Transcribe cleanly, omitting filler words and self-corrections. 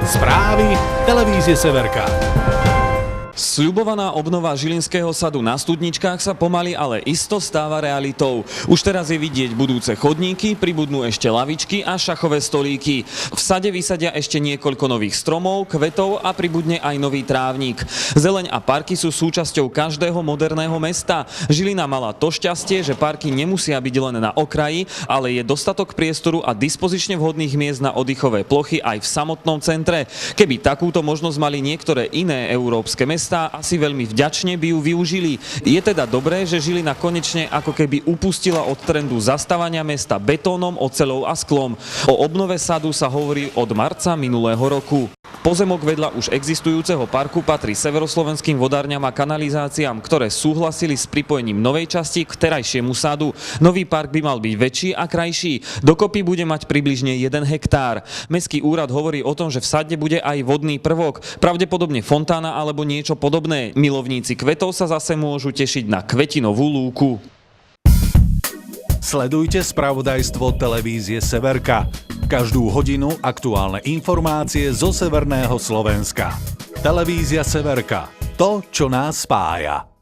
Správy televízie Severka. Sľubovaná obnova Žilinského sadu na Studničkách sa pomaly, ale isto stáva realitou. Už teraz je vidieť budúce chodníky, pribudnú ešte lavičky a šachové stolíky. V sade vysadia ešte niekoľko nových stromov, kvetov a pribudne aj nový trávnik. Zeleň a parky sú súčasťou každého moderného mesta. Žilina mala to šťastie, že parky nemusia byť len na okraji, ale je dostatok priestoru a dispozične vhodných miest na oddychové plochy aj v samotnom centre. Keby takúto možnosť mali niektoré iné európske mestá, asi veľmi vďačne by ju využili. Je teda dobré, že Žilina konečne ako keby upustila od trendu zastavania mesta betónom, oceľou a sklom. O obnove sadu sa hovorí od marca minulého roku. Pozemok vedľa už existujúceho parku patrí Severoslovenským vodárňam a kanalizáciám, ktoré súhlasili s pripojením novej časti k terajšiemu sadu. Nový park by mal byť väčší a krajší. Dokopy bude mať približne 1 hektár. Mestský úrad hovorí o tom, že v sade bude aj vodný prvok, pravdepodobne fontána alebo niečo podobné. Milovníci kvetov sa zase môžu tešiť na kvetinovú lúku. Sledujte spravodajstvo televízie Severka. Každú hodinu aktuálne informácie zo severného Slovenska. Televízia Severka. To, čo nás spája.